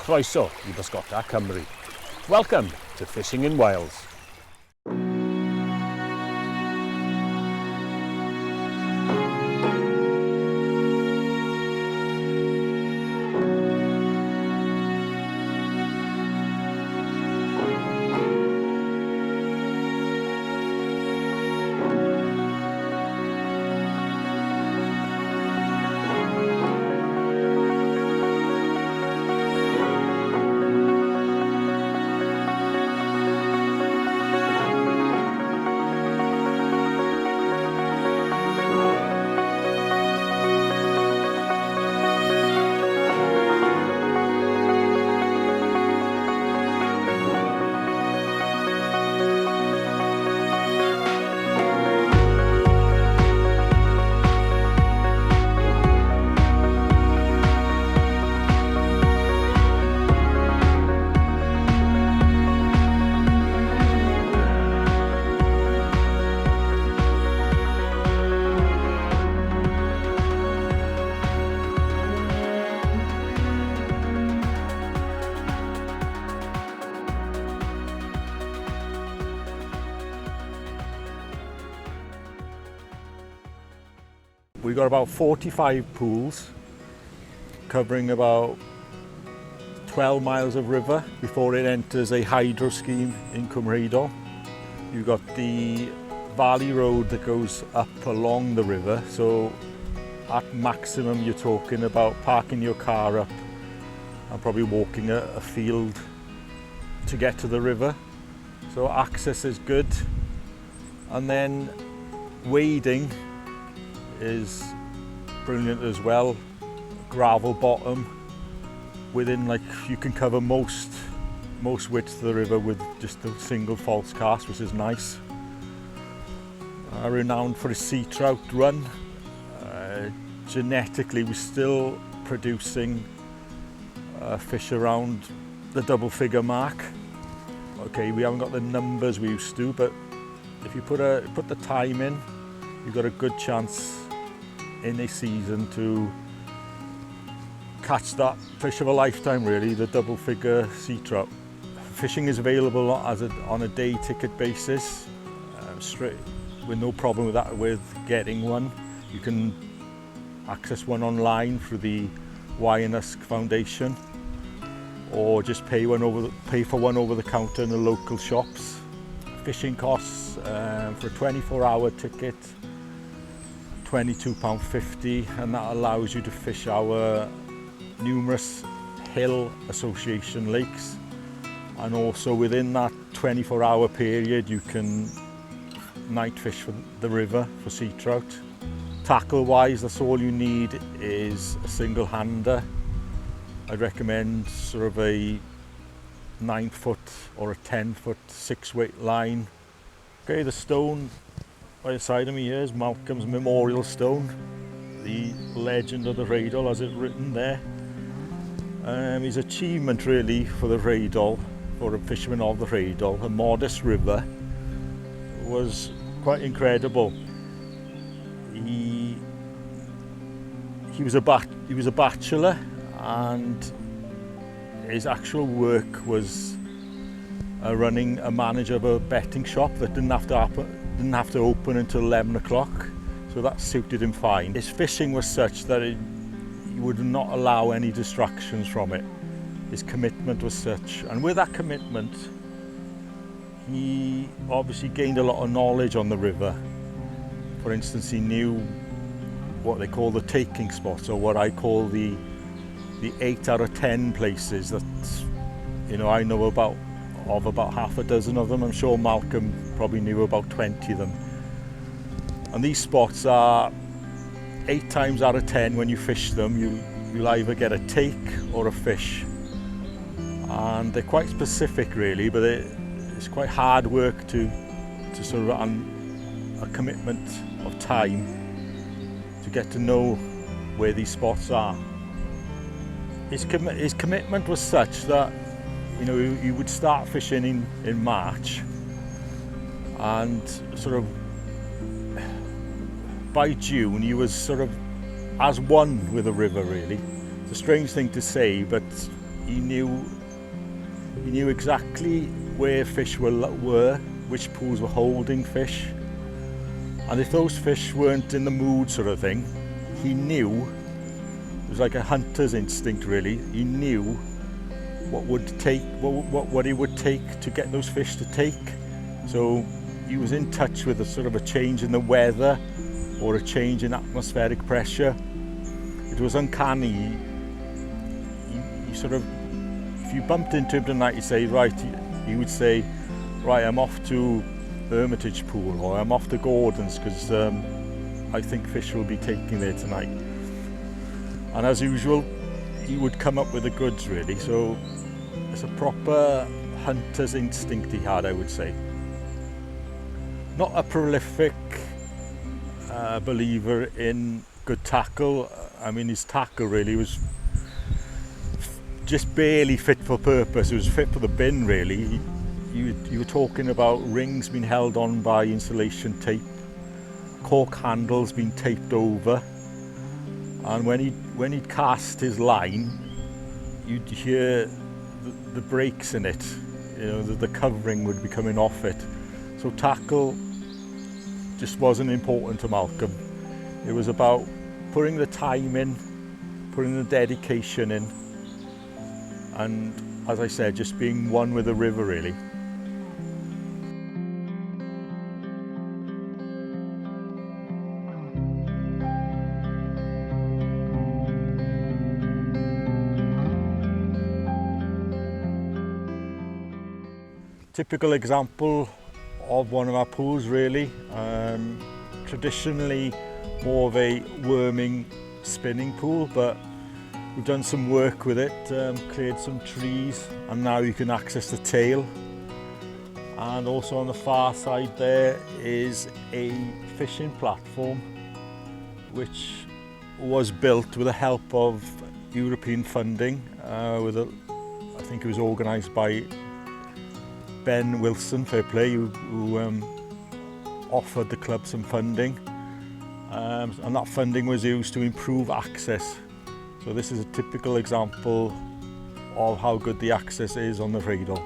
Croeso I Bysgota Cymru. Welcome to Fishing in Wales. We've got about 45 pools covering about 12 miles of river before it enters a hydro scheme in Rheidol. You've got the valley road that goes up along the river, so at maximum you're talking about parking your car up and probably walking a field to get to the river. So access is good, and then wading is brilliant as well. Gravel bottom, within you can cover most width of the river with just a single false cast, which is nice. Renowned for its sea trout run. Genetically we're still producing fish around the double figure mark. Okay, we haven't got the numbers we used to, but if you put the time in, you've got a good chance in a season to catch that fish of a lifetime, really, the double figure sea trout. Fishing is available on a day ticket basis, straight, with no problem with that, with getting one. You can access one online through the YNUSC Foundation, or just pay for one over the counter in the local shops. Fishing costs for a 24-hour ticket £22.50, and that allows you to fish our numerous hill association lakes, and also within that 24-hour period you can night fish for the river for sea trout. Tackle wise, that's all you need is a single hander. I'd recommend sort of a 9-foot or a 10-foot 6-weight line. Okay, the stone by the side of me here is Malcolm's memorial stone, the legend of the Rheidol, as it's written there. His achievement really for the Rheidol, for a fisherman of the Rheidol, a modest river, was quite incredible. He was a bachelor, and his actual work was running a manager of a betting shop that didn't have to open until 11 o'clock, so that suited him fine. His fishing was such that he would not allow any distractions from it. His commitment was such, and with that commitment he obviously gained a lot of knowledge on the river. For instance, he knew what they call the taking spots, or what I call the 8 out of 10 places that I know about half a dozen of them. I'm sure Malcolm probably knew about 20 of them. And these spots are 8 times out of 10 when you fish them, you'll either get a take or a fish. And they're quite specific really, but it's quite hard work to sort of, a commitment of time to get to know where these spots are. His commitment was such that he would start fishing in March, and sort of by June he was sort of as one with the river really. It's a strange thing to say, but he knew exactly where fish were, which pools were holding fish, and if those fish weren't in the mood sort of thing, he knew. It was like a hunter's instinct really. He knew what it would take to get those fish to take. So he was in touch with a sort of a change in the weather or a change in atmospheric pressure. It was uncanny. He sort of, if you bumped into him tonight, he'd say, right, he would say, right, I'm off to Hermitage Pool, or I'm off to Gordon's because I think fish will be taking there tonight. And as usual, he would come up with the goods really. So it's a proper hunter's instinct he had, I would say. Not a prolific believer in good tackle. I mean, his tackle really was just barely fit for purpose. It was fit for the bin really. You were talking about rings being held on by insulation tape, cork handles being taped over, and when he'd cast his line, you'd hear the breaks in it. You know, the covering would be coming off it. So tackle just wasn't important to Malcolm. It was about putting the time in, putting the dedication in, and as I said, just being one with the river really. Typical example of one of our pools really. Traditionally more of a worming spinning pool, but we've done some work with it, cleared some trees, and now you can access the tail. And also on the far side there is a fishing platform which was built with the help of European funding. I think it was organised by Ben Wilson, fair play, who offered the club some funding, and that funding was used to improve access. So this is a typical example of how good the access is on the Rheidol.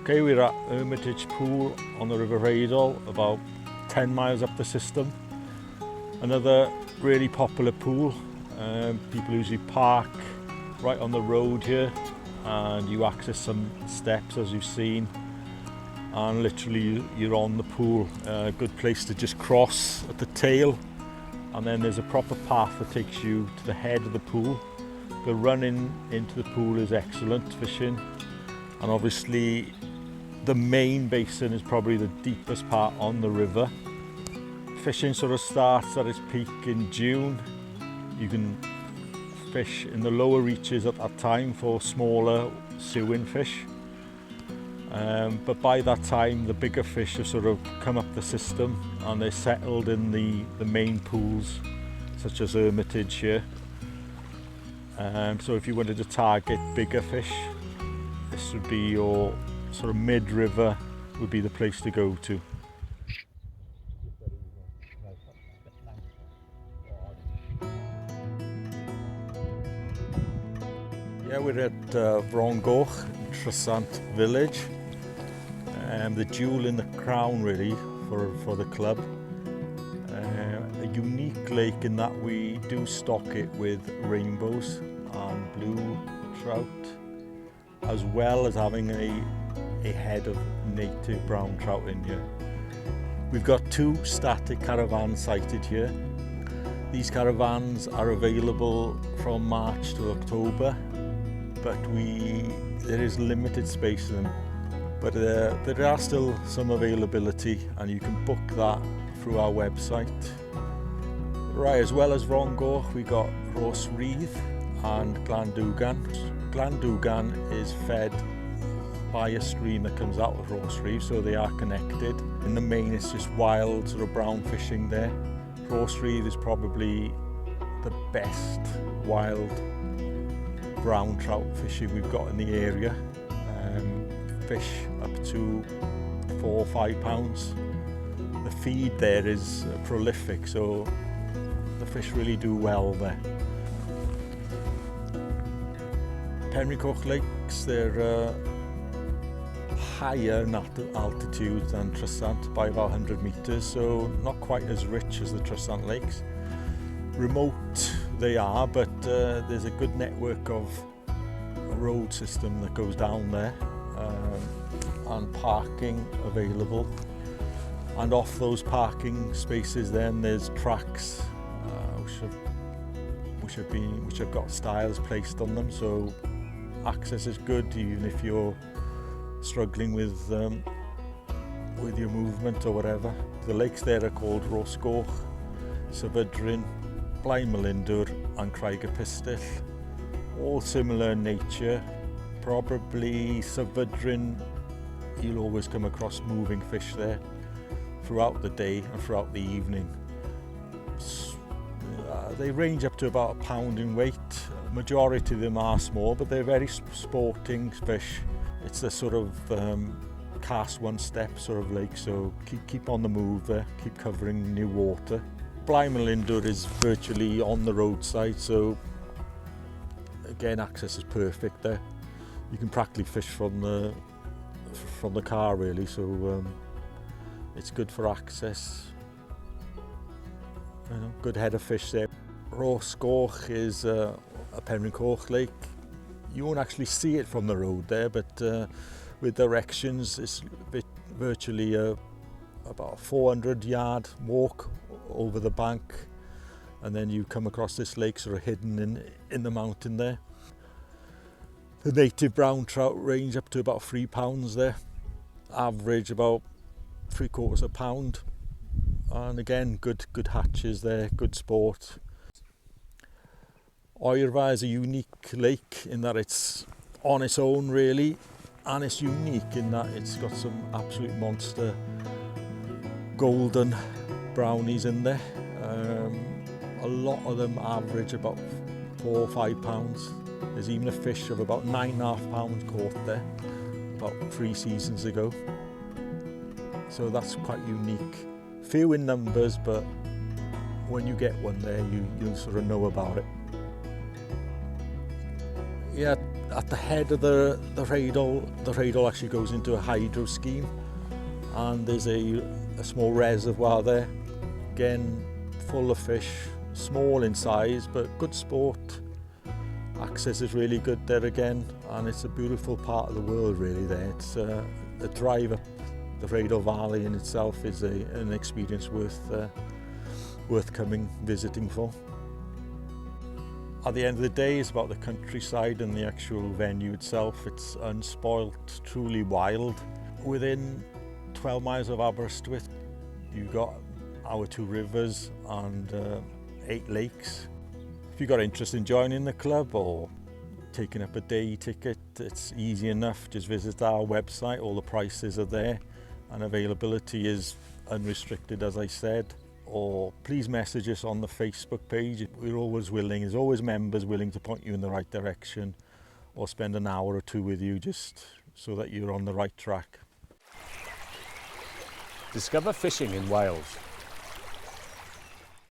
Okay, we're at Hermitage Pool on the River Rheidol, about 10 miles up the system. Another really popular pool. People usually park right on the road here, and you access some steps as you've seen, and literally you're on the pool. A good place to just cross at the tail, and then there's a proper path that takes you to the head of the pool. The run into the pool is excellent fishing, and obviously the main basin is probably the deepest part on the river. Fishing sort of starts at its peak in June. You can fish in the lower reaches at that time for smaller suing fish. But by that time, the bigger fish have sort of come up the system and they're settled in the main pools, such as Hermitage here. So if you wanted to target bigger fish, this would be your sort of mid-river would be the place to go to. Yeah, we're at Frongoch, Trysant village. The jewel in the crown really for the club. A unique lake in that we do stock it with rainbows and blue trout, as well as having a head of native brown trout in here. We've got 2 static caravans sited here. These caravans are available from March to October, but there is limited space in them. But there are still some availability, and you can book that through our website. Right, as well as Frongoch, we got Reservoirs and Glandugan. Glandugan is fed by a stream that comes out of Reservoirs, so they are connected. In the main, it's just wild sort of brown fishing there. Reservoirs is probably the best wild brown trout fishing we've got in the area. fish up to 4 or 5 pounds. The feed there is prolific, so the fish really do well there. Penrhyn Lakes, they're higher in altitude than Trysant by about 100 metres, so not quite as rich as the Trysant Lakes. Remote they are, but there's a good network of a road system that goes down there, and parking available. And off those parking spaces then there's tracks which have got stiles placed on them, so access is good even if you're struggling with your movement or whatever. The lakes there are called Roscoch, Sefydryn, Blaen Mylindwr and Craig y Pistyll. All similar in nature. Probably Sefydryn, you'll always come across moving fish there throughout the day and throughout the evening. They range up to about a pound in weight. Majority of them are small, but they're very sporting fish. It's a sort of cast one step sort of lake, so keep on the move there, keep covering new water. Blaen Mylindwr is virtually on the roadside, so again access is perfect there. You can practically fish from the car really, so it's good for access. You know, good head of fish there. Roscoch is a Penrhyn lake. You won't actually see it from the road there, but with directions it's virtually about a 400-yard walk over the bank, and then you come across this lake sort of hidden in the mountain there. The native brown trout range up to about 3 pounds there, average about 3/4 pound, and again good hatches there, good sport. Oerfa is a unique lake in that it's on its own really, and it's unique in that it's got some absolute monster golden brownies in there. A lot of them average about 4 or 5 pounds. There's even a fish of about 9.5 pounds caught there about 3 seasons ago. So that's quite unique. Few in numbers, but when you get one there, you'll sort of know about it. Yeah, at the head of the Rheidol actually goes into a hydro scheme, and there's a small reservoir there. Again, full of fish, small in size, but good sport. Access is really good there again, and it's a beautiful part of the world really there. It's the drive up the Rheidol Valley in itself is an experience worth coming visiting for. At the end of the day, it's about the countryside and the actual venue itself. It's unspoilt, truly wild. Within 12 miles of Aberystwyth, you've got our 2 rivers and 8 lakes. If you've got interest in joining the club or taking up a day ticket, it's easy enough. Just visit our website, all the prices are there, and availability is unrestricted, as I said. Or please message us on the Facebook page. We're always willing, there's always members willing to point you in the right direction or spend an hour or 2 with you just so that you're on the right track. Discover fishing in Wales.